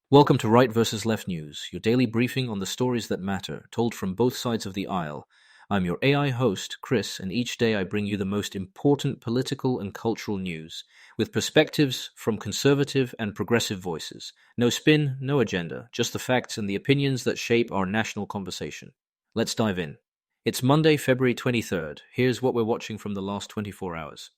Welcome to Right versus Left News, your daily briefing on the stories that matter, told from both sides of the aisle. I'm your AI host, Chris, and each day I bring you the most important political and cultural news, with perspectives from conservative and progressive voices. No spin, no agenda, just the facts and the opinions that shape our national conversation. Let's dive in. It's Monday, February 23rd. Here's what we're watching from the last 24 hours.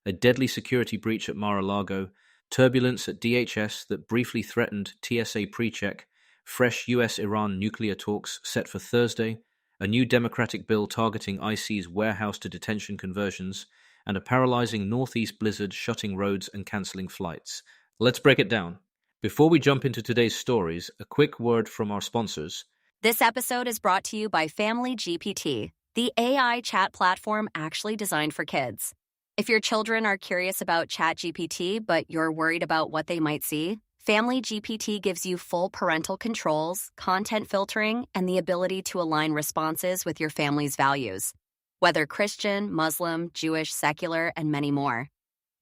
A deadly security breach at Mar-a-Lago, turbulence at DHS that briefly threatened TSA pre-check, fresh U.S. Iran nuclear talks set for Thursday, a new Democratic bill targeting IC's warehouse-to-detention conversions, and a paralyzing northeast blizzard shutting roads and cancelling flights. Let's break it down. Before we jump into today's stories, a quick word from our sponsors. This episode is brought to you by Family GPT, the AI chat platform actually designed for kids. If your children are curious about ChatGPT, but you're worried about what they might see, Family GPT gives you full parental controls, content filtering, and the ability to align responses with your family's values, whether Christian, Muslim, Jewish, secular, and many more.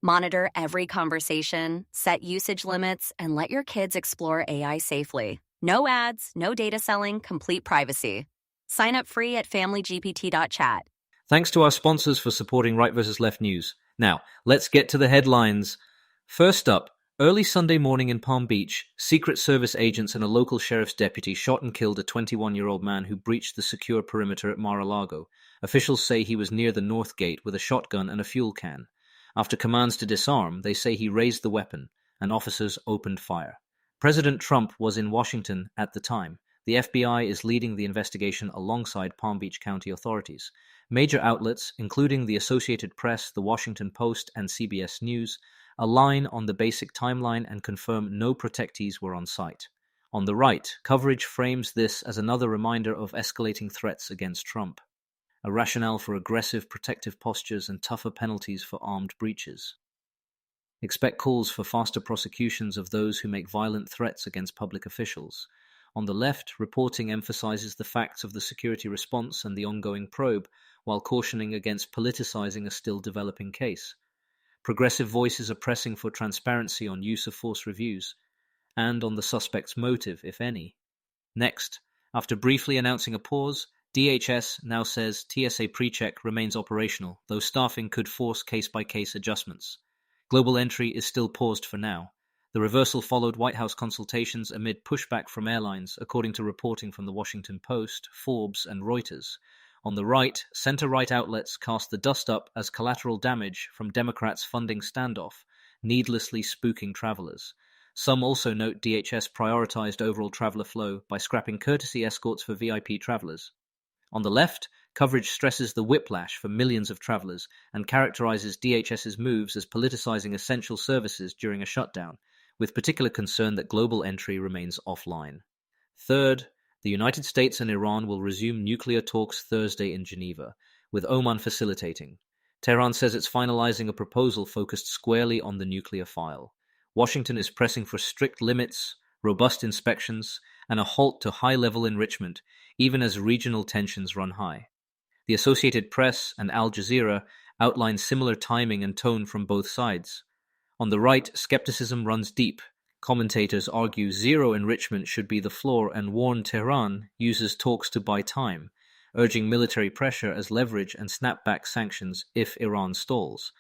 Monitor every conversation, set usage limits, and let your kids explore AI safely. No ads, no data selling, complete privacy. Sign up free at familygpt.chat. Thanks to our sponsors for supporting Right vs. Left News. Now, let's get to the headlines. First up, early Sunday morning in Palm Beach, Secret Service agents and a local sheriff's deputy shot and killed a 21-year-old man who breached the secure perimeter at Mar-a-Lago. Officials say he was near the north gate with a shotgun and a fuel can. After commands to disarm, they say he raised the weapon, and officers opened fire. President Trump was in Washington at the time. The FBI is leading the investigation alongside Palm Beach County authorities. Major outlets, including the Associated Press, The Washington Post, and CBS News, align on the basic timeline and confirm no protectees were on site. On the right, coverage frames this as another reminder of escalating threats against Trump, a rationale for aggressive protective postures and tougher penalties for armed breaches. Expect calls for faster prosecutions of those who make violent threats against public officials. On the left, reporting emphasizes the facts of the security response and the ongoing probe, while cautioning against politicizing a still developing case. Progressive voices are pressing for transparency on use of force reviews, and on the suspect's motive, if any. Next, after briefly announcing a pause, DHS now says TSA PreCheck remains operational, though staffing could force case-by-case adjustments. Global entry is still paused for now. The reversal followed White House consultations amid pushback from airlines, according to reporting from The Washington Post, Forbes, and Reuters. On the right, center-right outlets cast the dust up as collateral damage from Democrats funding standoff, needlessly spooking travelers. Some also note DHS prioritized overall traveler flow by scrapping courtesy escorts for VIP travelers. On the left, coverage stresses the whiplash for millions of travelers and characterizes DHS's moves as politicizing essential services during a shutdown, with particular concern that global entry remains offline. Third, the United States and Iran will resume nuclear talks Thursday in Geneva, with Oman facilitating. Tehran says it's finalizing a proposal focused squarely on the nuclear file. Washington is pressing for strict limits, robust inspections, and a halt to high-level enrichment, even as regional tensions run high. The Associated Press and Al Jazeera outline similar timing and tone from both sides. On the right, skepticism runs deep. Commentators argue zero enrichment should be the floor and warn Tehran uses talks to buy time, urging military pressure as leverage and snap back sanctions if Iran stalls.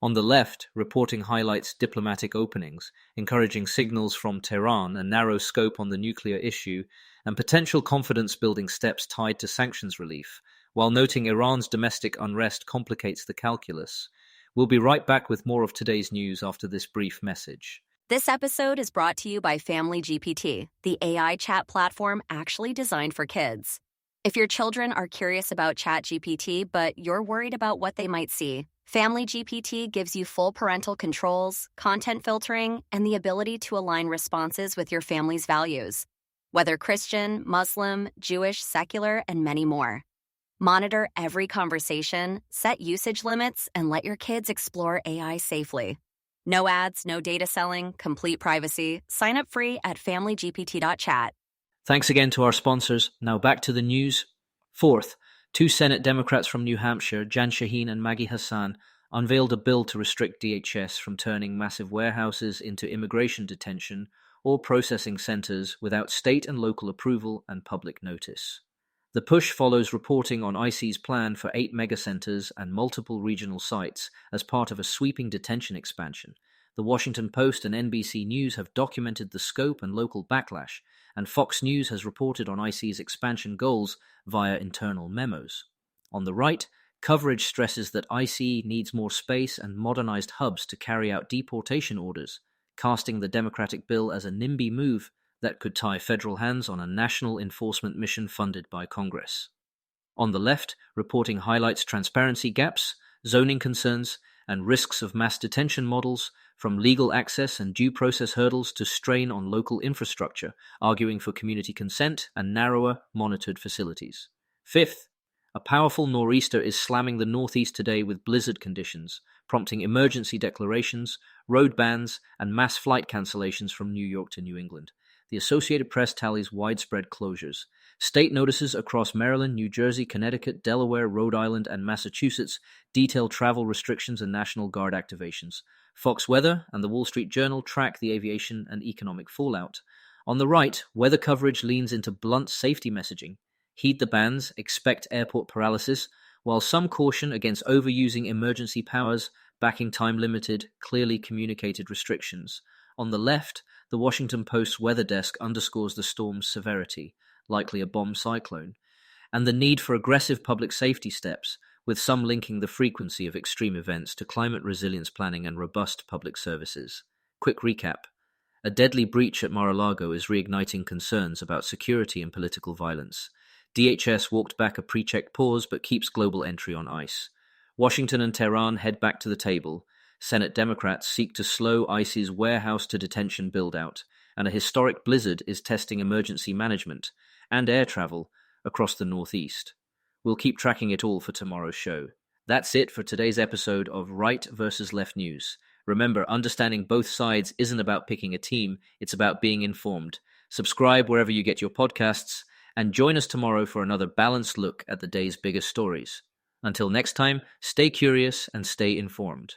On the left, reporting highlights diplomatic openings, encouraging signals from Tehran, a narrow scope on the nuclear issue, and potential confidence-building steps tied to sanctions relief, while noting Iran's domestic unrest complicates the calculus. We'll be right back with more of today's news after this brief message. This episode is brought to you by Family GPT, the AI chat platform actually designed for kids. If your children are curious about ChatGPT, but you're worried about what they might see, Family GPT gives you full parental controls, content filtering, and the ability to align responses with your family's values, whether Christian, Muslim, Jewish, secular, and many more. Monitor every conversation, set usage limits, and let your kids explore AI safely. No ads, no data selling, complete privacy. Sign up free at familygpt.chat. Thanks again to our sponsors. Now back to the news. Fourth, two Senate Democrats from New Hampshire, Jan Shaheen and Maggie Hassan, unveiled a bill to restrict DHS from turning massive warehouses into immigration detention or processing centers without state and local approval and public notice. The push follows reporting on ICE's plan for 8 megacenters and multiple regional sites as part of a sweeping detention expansion. The Washington Post and NBC News have documented the scope and local backlash, and Fox News has reported on ICE's expansion goals via internal memos. On the right, coverage stresses that ICE needs more space and modernized hubs to carry out deportation orders, casting the Democratic bill as a NIMBY move that could tie federal hands on a national enforcement mission funded by Congress. On the left, reporting highlights transparency gaps, zoning concerns, and risks of mass detention models, from legal access and due process hurdles to strain on local infrastructure, arguing for community consent and narrower, monitored facilities. Fifth, a powerful nor'easter is slamming the Northeast today with blizzard conditions, prompting emergency declarations, road bans, and mass flight cancellations from New York to New England. The Associated Press tallies widespread closures. State notices across Maryland, New Jersey, Connecticut, Delaware, Rhode Island, and Massachusetts detail travel restrictions and National Guard activations. Fox Weather and the Wall Street Journal track the aviation and economic fallout. On the right, weather coverage leans into blunt safety messaging. Heed the bans, expect airport paralysis, while some caution against overusing emergency powers, backing time-limited, clearly communicated restrictions. On the left, the Washington Post's weather desk underscores the storm's severity, likely a bomb cyclone, and the need for aggressive public safety steps, with some linking the frequency of extreme events to climate resilience planning and robust public services. Quick recap. A deadly breach at Mar-a-Lago is reigniting concerns about security and political violence. DHS walked back a pre-check pause but keeps global entry on ice. Washington and Tehran head back to the table. Senate Democrats seek to slow ICE's warehouse-to-detention build-out, and a historic blizzard is testing emergency management and air travel across the Northeast. We'll keep tracking it all for tomorrow's show. That's it for today's episode of Right versus Left News. Remember, understanding both sides isn't about picking a team, it's about being informed. Subscribe wherever you get your podcasts, and join us tomorrow for another balanced look at the day's biggest stories. Until next time, stay curious and stay informed.